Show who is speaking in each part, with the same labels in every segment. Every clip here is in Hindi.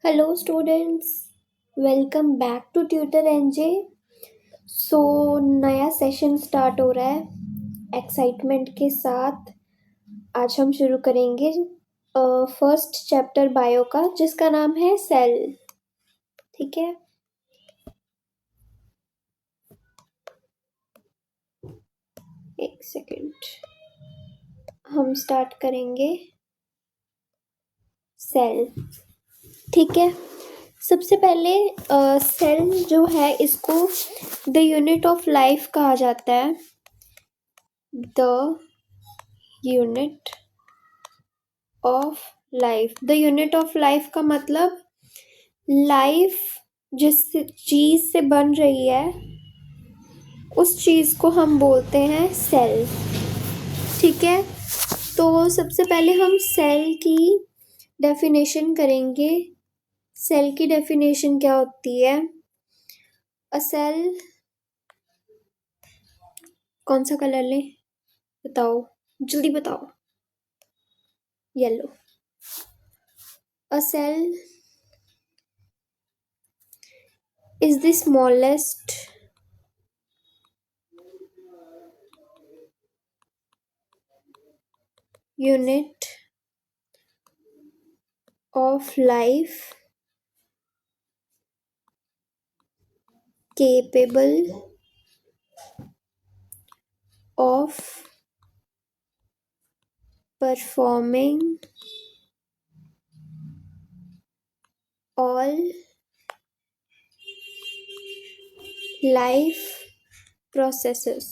Speaker 1: Hello students, welcome back to Tutor NJ. सो नया सेशन स्टार्ट हो रहा है एक्साइटमेंट के साथ। आज हम शुरू करेंगे फर्स्ट चैप्टर बायो का जिसका नाम है सेल। ठीक है, एक सेकेंड, हम स्टार्ट करेंगे सेल। ठीक है, सबसे पहले सेल जो है इसको द यूनिट ऑफ लाइफ कहा जाता है। The unit of life, the unit of life का मतलब लाइफ जिस चीज से बन रही है उस चीज को हम बोलते हैं सेल। ठीक है, तो सबसे पहले हम सेल की डेफिनेशन करेंगे। सेल की डेफिनेशन क्या होती है? अ सेल, कौन सा कलर ले, बताओ, जल्दी बताओ। Yellow. A cell is the smallest unit of life capable of performing all life processes।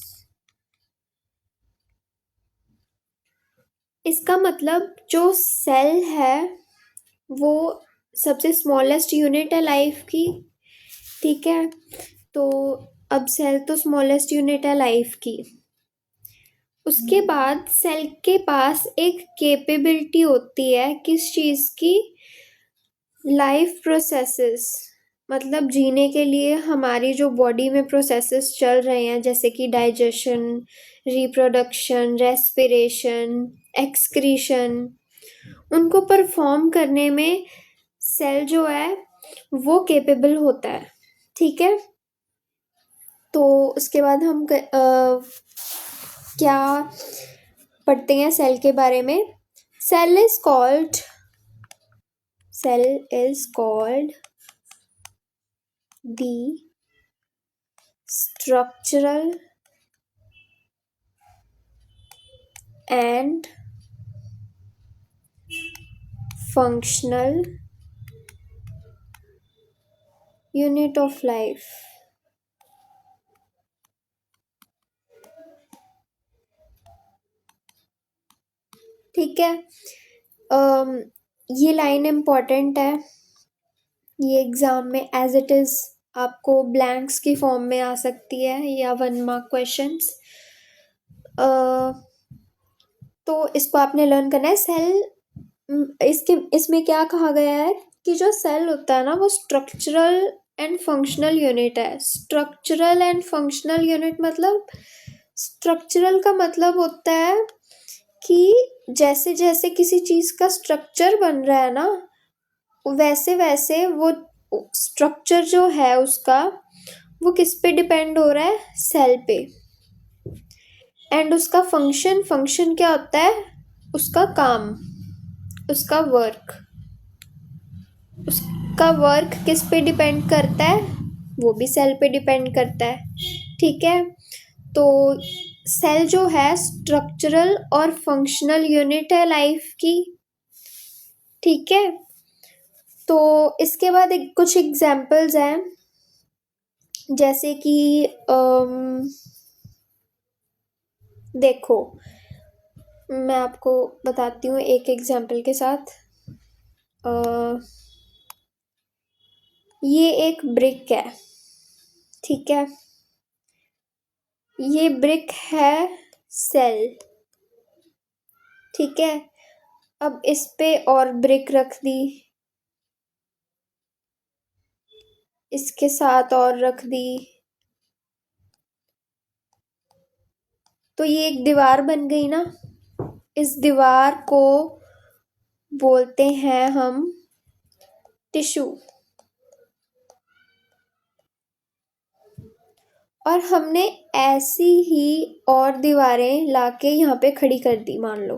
Speaker 1: इसका मतलब जो सेल है वो सबसे स्मॉलेस्ट यूनिट है लाइफ की। ठीक है, तो अब सेल तो स्मॉलेस्ट यूनिट है लाइफ की। उसके बाद सेल के पास एक कैपेबिलिटी होती है किस चीज़ की? लाइफ प्रोसेसेस, मतलब जीने के लिए हमारी जो बॉडी में प्रोसेसेस चल रहे हैं जैसे कि डाइजेशन, रिप्रोडक्शन, रेस्पिरेशन, एक्सक्रीशन, उनको परफॉर्म करने में सेल जो है वो कैपेबल होता है। ठीक है, तो उसके बाद हम क्या पढ़ते हैं सेल के बारे में? Cell is called the structural and functional unit of life। ठीक है, ये लाइन इम्पॉर्टेंट है, ये एग्जाम में एज इट इज आपको ब्लैंक्स की फॉर्म में आ सकती है या 1 मार्क क्वेश्चंस। तो इसको आपने लर्न करना है। सेल, इसमें क्या कहा गया है कि जो सेल होता है ना वो स्ट्रक्चरल एंड फंक्शनल यूनिट है। स्ट्रक्चरल एंड फंक्शनल यूनिट मतलब, स्ट्रक्चरल का मतलब होता है कि जैसे जैसे किसी चीज का स्ट्रक्चर बन रहा है ना वैसे वैसे वो स्ट्रक्चर जो है उसका वो किस पे डिपेंड हो रहा है? सेल पे। एंड उसका फंक्शन क्या होता है? उसका काम, उसका वर्क किस पे डिपेंड करता है? वो भी सेल पे डिपेंड करता है। ठीक है, तो सेल जो है स्ट्रक्चरल और फंक्शनल यूनिट है लाइफ की। ठीक है, तो इसके बाद कुछ एग्जाम्पल्स हैं जैसे कि देखो, मैं आपको बताती हूँ एक एग्जाम्पल के साथ। ये एक ब्रिक है। ठीक है, ये ब्रिक है सेल। ठीक है, अब इस पे और ब्रिक रख दी, इसके साथ और रख दी, तो ये एक दीवार बन गई ना। इस दीवार को बोलते हैं हम टिश्यू। और हमने ऐसी ही और दीवारें लाके यहाँ पे खड़ी कर दी, मान लो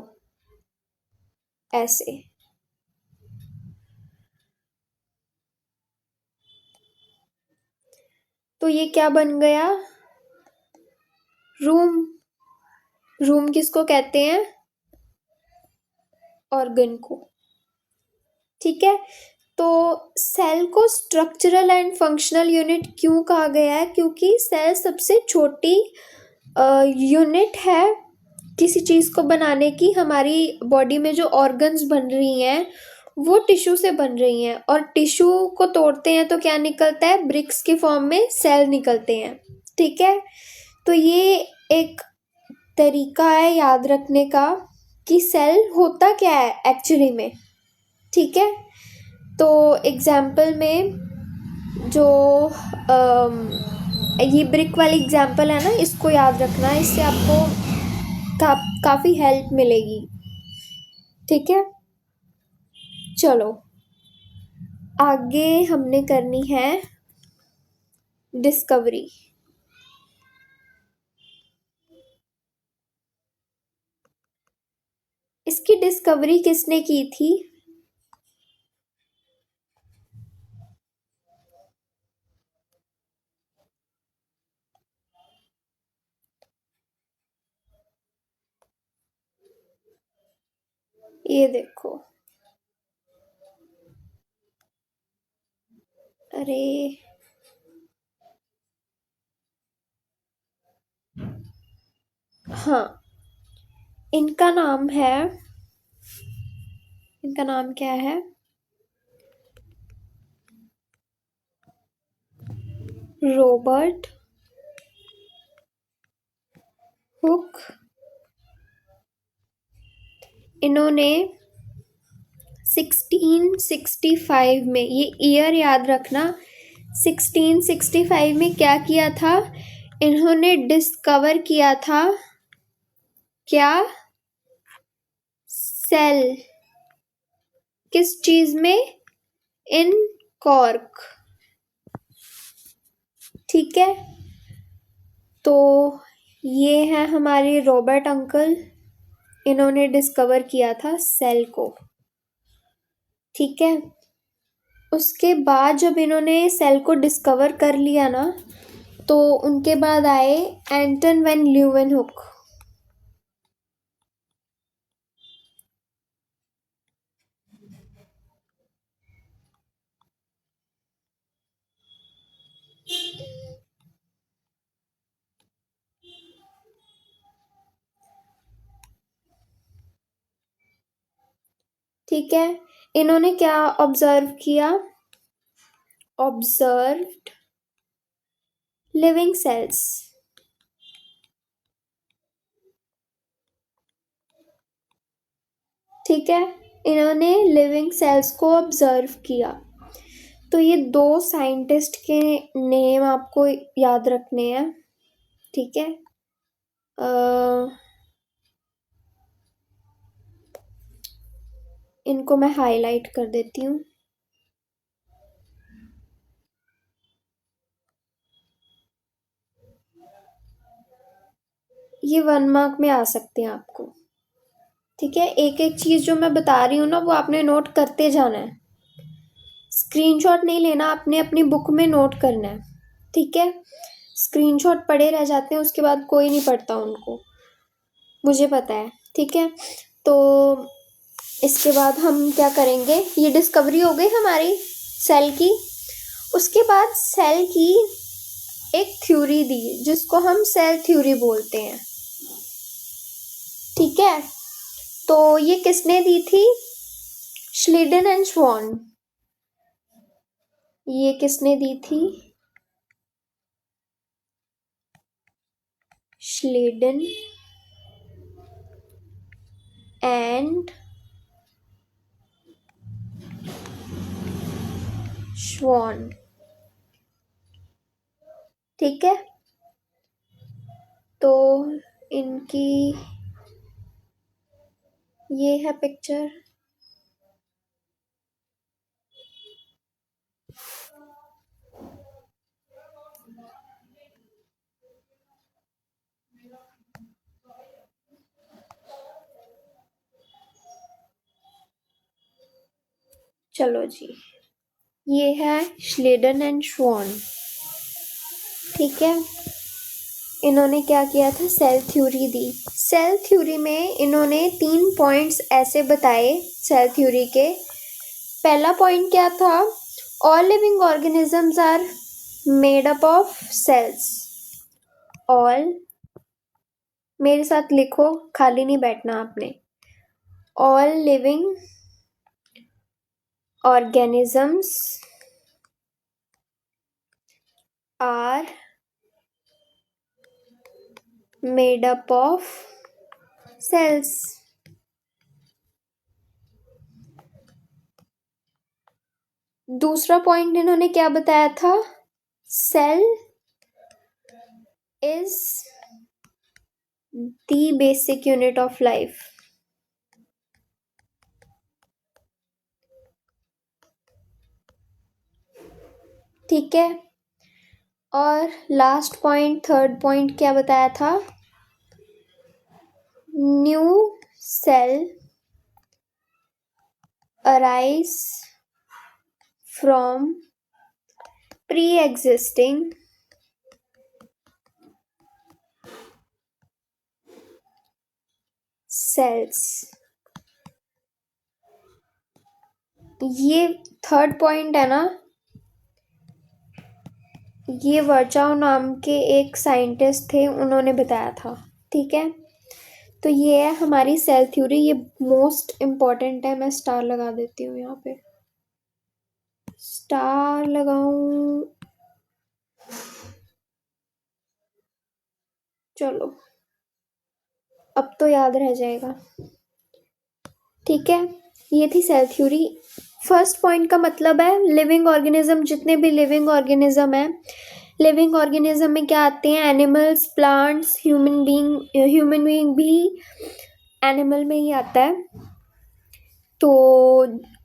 Speaker 1: ऐसे। तो ये क्या बन गया? रूम। रूम किसको कहते हैं? ऑर्गन को। ठीक है। तो सेल को स्ट्रक्चरल एंड फंक्शनल यूनिट क्यों कहा गया है? क्योंकि सेल सबसे छोटी यूनिट है किसी चीज को बनाने की। हमारी बॉडी में जो ऑर्गन्स बन रही हैं वो टिश्यू से बन रही हैं, और टिश्यू को तोड़ते हैं तो क्या निकलता है? ब्रिक्स के फॉर्म में सेल निकलते हैं। ठीक है। तो ये एक तरीका है याद रखने का कि सेल होता क्या है एक्चुअली में। ठीक है। तो एग्जाम्पल में जो ये ब्रिक वाली एग्जाम्पल है ना, इसको याद रखना, इससे आपको काफी हेल्प मिलेगी। ठीक है। चलो आगे हमने करनी है डिस्कवरी। इसकी डिस्कवरी किसने की थी? ये देखो। अरे हाँ, इनका नाम है, इनका नाम क्या है? Robert Hooke. इन्होंने 1665 में, ये ईयर याद रखना, 1665 में क्या किया था? इन्होंने डिस्कवर किया था क्या? सेल। किस चीज में? इन कॉर्क। ठीक है। तो ये है हमारे रॉबर्ट अंकल, इन्होंने डिस्कवर किया था सेल को। ठीक है। उसके बाद जब इन्होंने सेल को डिस्कवर कर लिया ना, तो उनके बाद आए एंटन वैन ल्यूवेनहुक। ठीक है। इन्होंने क्या ऑब्जर्व किया? Observed living cells. ठीक है। इन्होंने लिविंग सेल्स को ऑब्जर्व किया। तो ये दो साइंटिस्ट के नेम आपको याद रखने हैं। ठीक है। इनको मैं हाईलाइट कर देती हूँ। ये 1 मार्क में आ सकते हैं आपको। ठीक है। एक एक चीज जो मैं बता रही हूँ ना, वो आपने नोट करते जाना है। स्क्रीनशॉट नहीं लेना, आपने अपनी बुक में नोट करना है। ठीक है। स्क्रीनशॉट पड़े रह जाते हैं, उसके बाद कोई नहीं पढ़ता उनको, मुझे पता है। ठीक है। तो इसके बाद हम क्या करेंगे? ये डिस्कवरी हो गई हमारी सेल की। उसके बाद सेल की एक थ्योरी दी जिसको हम सेल थ्योरी बोलते हैं। ठीक है। तो ये किसने दी थी? श्लीडन एंड श्वान। ये किसने दी थी? श्लीडन एंड श्वान। ठीक है। तो इनकी ये है पिक्चर। चलो जी, ये है श्लेडन एंड श्वान। ठीक है, इन्होंने क्या किया था, सेल थ्योरी दी। सेल थ्योरी में इन्होंने 3 पॉइंट्स ऐसे बताए सेल थ्योरी के। पहला पॉइंट क्या था, all living organisms are made up of cells. All, मेरे साथ लिखो, खाली नहीं बैठना आपने। All living organisms are made up of cells. दूसरा पॉइंट इन्होंने क्या बताया था, cell is the basic unit of life. ठीक है, और लास्ट पॉइंट, थर्ड पॉइंट क्या बताया था, new cell arise from pre existing cells. ये थर्ड पॉइंट है ना, ये वर्चाओ नाम के एक साइंटिस्ट थे, उन्होंने बताया था। ठीक है, तो ये है हमारी सेल थ्योरी। ये मोस्ट इम्पॉर्टेंट है। मैं स्टार लगा देती हूँ, यहाँ पे स्टार लगाऊं। चलो, अब तो याद रह जाएगा। ठीक है, ये थी सेल थ्योरी। फर्स्ट पॉइंट का मतलब है लिविंग ऑर्गेनिज्म, जितने भी लिविंग ऑर्गेनिज्म है, लिविंग ऑर्गेनिज्म में क्या आते हैं, एनिमल्स, प्लांट्स, ह्यूमन बीइंग भी एनिमल में ही आता है। तो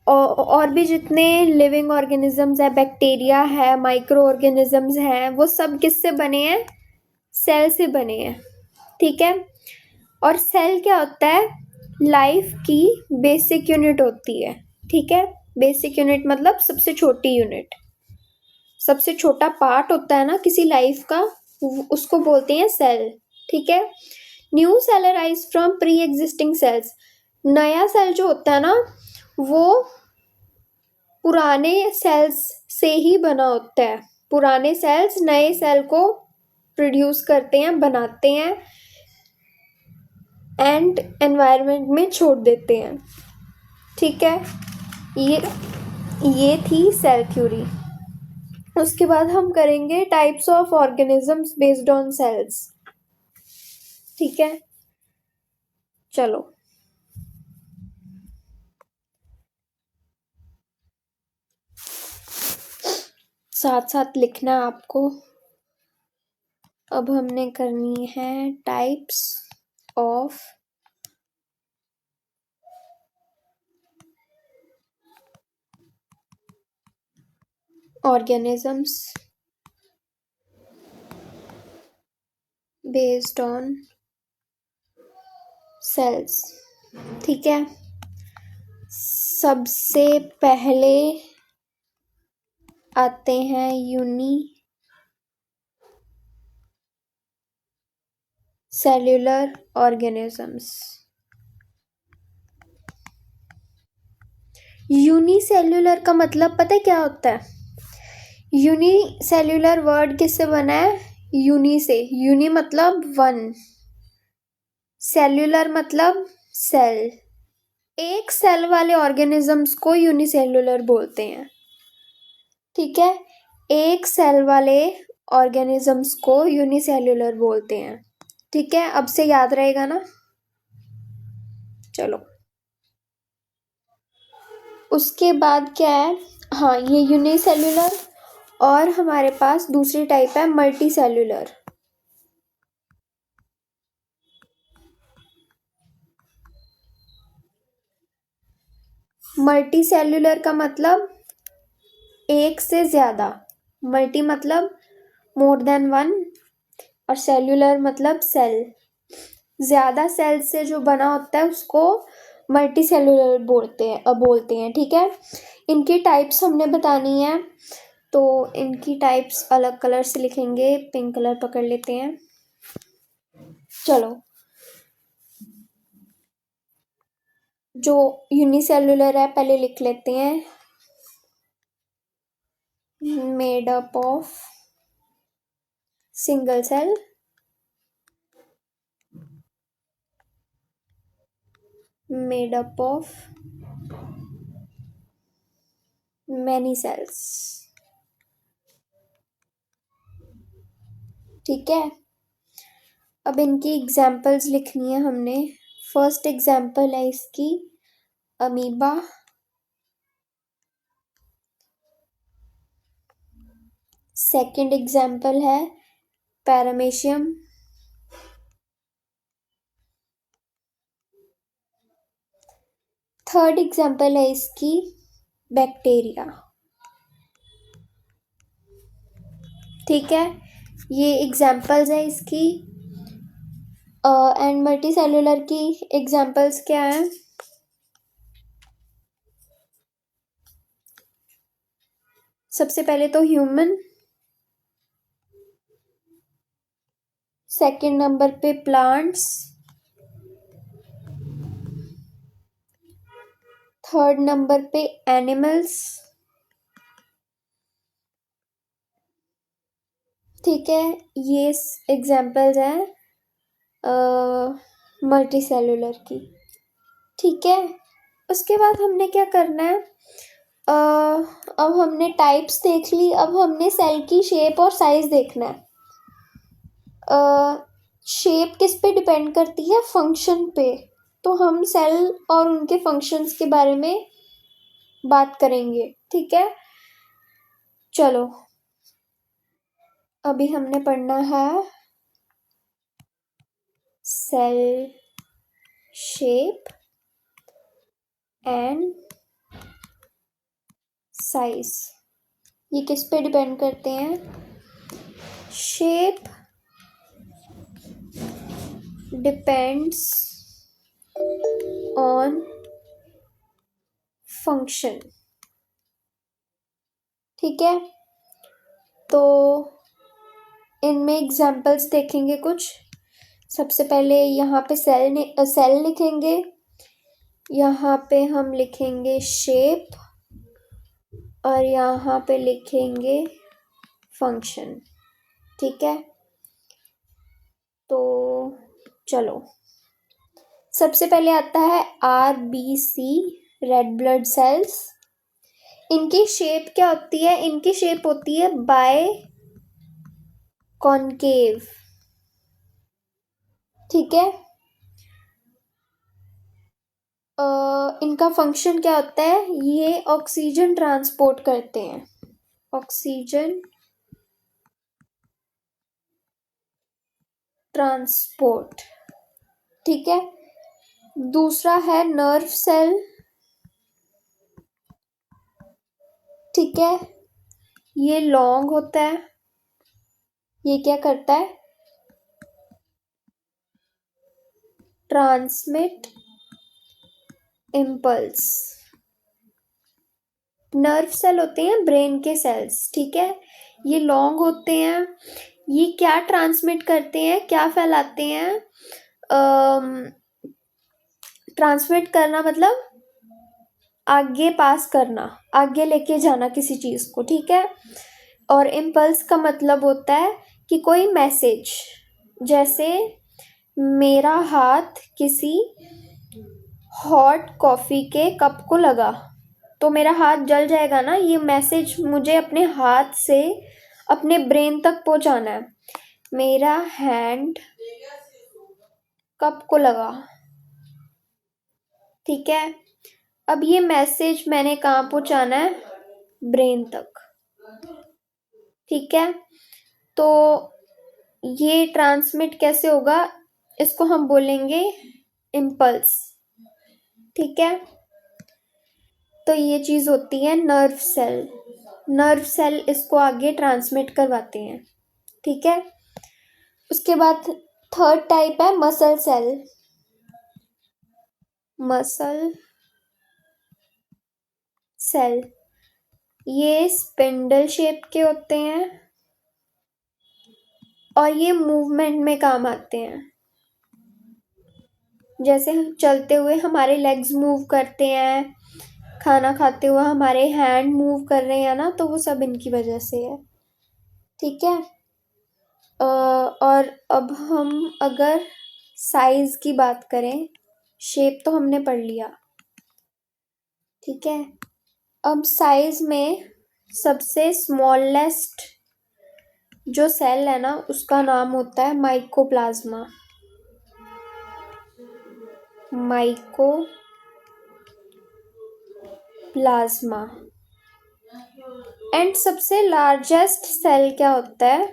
Speaker 1: और भी जितने लिविंग ऑर्गेनिजम्स है, बैक्टीरिया है, माइक्रो ऑर्गेनिजम्स हैं, वो सब किससे बने हैं, सेल से बने हैं। ठीक है, और सेल क्या होता है, लाइफ की बेसिक यूनिट होती है। ठीक है, बेसिक यूनिट मतलब सबसे छोटी यूनिट, सबसे छोटा पार्ट होता है ना किसी लाइफ का, उसको बोलते हैं सेल। ठीक है, new cell arise from pre existing cells. नया सेल जो होता है ना, वो पुराने सेल्स से ही बना होता है। पुराने सेल्स नए सेल को प्रोड्यूस करते हैं, बनाते हैं एंड एनवायरनमेंट में छोड़ देते हैं। ठीक है, ये थी सेल थ्योरी। उसके बाद हम करेंगे types of organisms based on cells. ठीक है, चलो साथ साथ लिखना आपको। अब हमने करनी है types of organisms based on cells. ठीक है, सबसे पहले आते हैं यूनी सेल्यूलर ऑर्गेनिजम्स। यूनिसेल्यूलर का मतलब पता है क्या होता है, यूनिसेल्यूलर वर्ड किससे बना है, यूनी से। यूनी मतलब वन, सेल्यूलर मतलब सेल। एक सेल वाले ऑर्गेनिजम्स को यूनिसेल्यूलर बोलते हैं। ठीक है, एक सेल वाले ऑर्गेनिजम्स को यूनिसेल्यूलर बोलते हैं। ठीक है, अब से याद रहेगा ना। चलो, उसके बाद क्या है, हाँ ये यूनिसेल्यूलर, और हमारे पास दूसरी टाइप है मल्टी सेल्यूलर। मल्टी सेल्यूलर का मतलब एक से ज्यादा, मल्टी मतलब मोर देन वन, और सेल्यूलर मतलब सेल, ज्यादा सेल से जो बना होता है उसको मल्टी सेल्यूलर बोलते हैं। ठीक है, इनकी टाइप्स हमने बतानी है, तो इनकी टाइप्स अलग कलर से लिखेंगे। पिंक कलर पकड़ लेते हैं। चलो, जो यूनिसेल्युलर है पहले लिख लेते हैं। Made up of single cell, made up of many cells. ठीक है, अब इनकी एग्जाम्पल्स लिखनी है हमने। फर्स्ट एग्जाम्पल है इसकी अमीबा, सेकंड एग्जाम्पल है पैरामेशियम, थर्ड एग्जाम्पल है इसकी बैक्टीरिया। ठीक है, ये एग्जाम्पल्स है इसकी। एंड मल्टी सेल्यूलर की एग्जाम्पल्स क्या हैं? सबसे पहले तो ह्यूमन, सेकंड नंबर पे प्लांट्स, थर्ड नंबर पे एनिमल्स। ठीक है, ये एग्जाम्पल्स हैं मल्टी सेल्यूलर की। ठीक है, उसके बाद हमने क्या करना है? अब हमने टाइप्स देख ली, अब हमने सेल की शेप और साइज देखना है। शेप किस पे डिपेंड करती है? फंक्शन पे। तो हम सेल और उनके फंक्शंस के बारे में बात करेंगे। ठीक है, चलो अभी हमने पढ़ना है सेल शेप एंड साइज। ये किस पे डिपेंड करते हैं? Shape depends on function. ठीक है, तो इनमें एग्जाम्पल्स देखेंगे कुछ। सबसे पहले यहाँ पे सेल लिखेंगे, यहाँ पे हम लिखेंगे शेप, और यहाँ पे लिखेंगे फंक्शन। ठीक है, तो चलो सबसे पहले आता है RBC, रेड ब्लड सेल्स। इनकी शेप क्या होती है? इनकी शेप होती है बाय कॉनकेव। ठीक है, इनका फंक्शन क्या होता है? ये ऑक्सीजन ट्रांसपोर्ट करते हैं, ऑक्सीजन ट्रांसपोर्ट। ठीक है, दूसरा है नर्व सेल। ठीक है, ये लॉन्ग होता है, ये क्या करता है? Transmit impulse. नर्व सेल होते हैं ब्रेन के सेल्स। ठीक है, ये लॉन्ग होते हैं, ये क्या ट्रांसमिट करते हैं, क्या फैलाते हैं? ट्रांसमिट करना मतलब आगे पास करना, आगे लेके जाना किसी चीज को। ठीक है, और इम्पल्स का मतलब होता है कि कोई मैसेज, जैसे मेरा हाथ किसी हॉट कॉफी के कप को लगा तो मेरा हाथ जल जाएगा ना। ये मैसेज मुझे अपने हाथ से अपने ब्रेन तक पहुंचाना है। मेरा हैंड कप को लगा। ठीक है, अब ये मैसेज मैंने कहाँ पहुंचाना है? ब्रेन तक। ठीक है, तो ये ट्रांसमिट कैसे होगा? इसको हम बोलेंगे इम्पल्स। ठीक है, तो ये चीज होती है नर्व सेल। नर्व सेल इसको आगे ट्रांसमिट करवाते हैं, ठीक है। उसके बाद थर्ड टाइप है मसल सेल। मसल सेल ये स्पिंडल शेप के होते हैं और ये मूवमेंट में काम आते हैं। जैसे हम चलते हुए हमारे लेग्स मूव करते हैं, खाना खाते हुए हमारे हैंड मूव कर रहे हैं ना, तो वो सब इनकी वजह से है, ठीक है। और अब हम अगर साइज की बात करें, शेप तो हमने पढ़ लिया, ठीक है। अब साइज में सबसे स्मॉलेस्ट जो सेल है ना, उसका नाम होता है माइकोप्लाज्मा। माइकोप्लाज्मा। एंड सबसे लार्जेस्ट सेल क्या होता है?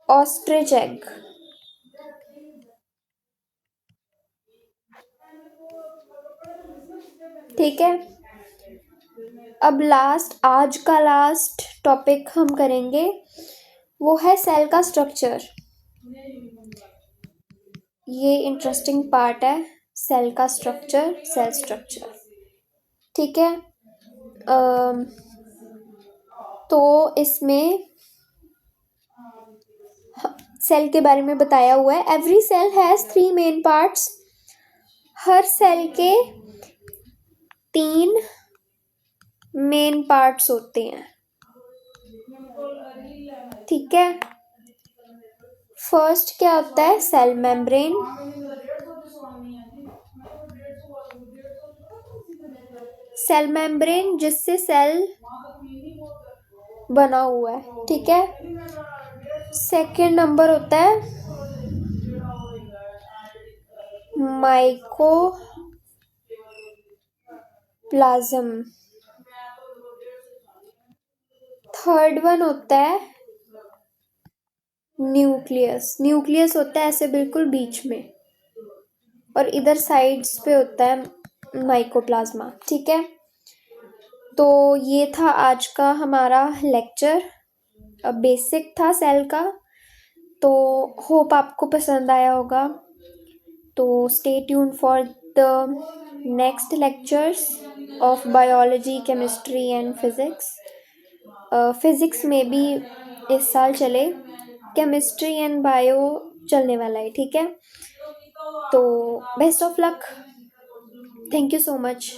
Speaker 1: Ostrich egg. ठीक है। अब आज का लास्ट टॉपिक हम करेंगे, वो है सेल का स्ट्रक्चर। ये इंटरेस्टिंग पार्ट है, सेल का स्ट्रक्चर, सेल स्ट्रक्चर, ठीक है। तो इसमें सेल के बारे में बताया हुआ है। Every cell has 3 main parts. हर सेल के 3 मेन पार्ट्स होते हैं, ठीक है। फर्स्ट क्या होता है? Cell membrane. सेल मेम्ब्रेन जिससे सेल बना हुआ है, ठीक है। सेकेंड नंबर होता है माइकोप्लाज्म। थर्ड वन होता है न्यूक्लियस। न्यूक्लियस होता है ऐसे बिल्कुल बीच में, और इधर साइड्स पे होता है माइकोप्लाज्मा, ठीक है। तो ये था आज का हमारा लेक्चर, बेसिक था सेल का। तो होप आपको पसंद आया होगा। तो stay tune for the next lectures of biology, chemistry and physics. Physics में भी इस साल चले, केमिस्ट्री एंड बायो चलने वाला है, ठीक है। तो best of luck, thank you so much.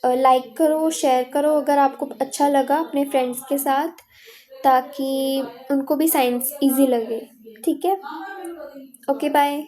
Speaker 1: Like करो, शेयर करो अगर आपको अच्छा लगा अपने फ्रेंड्स के साथ, ताकि उनको भी साइंस इजी लगे, ठीक है। Okay, bye.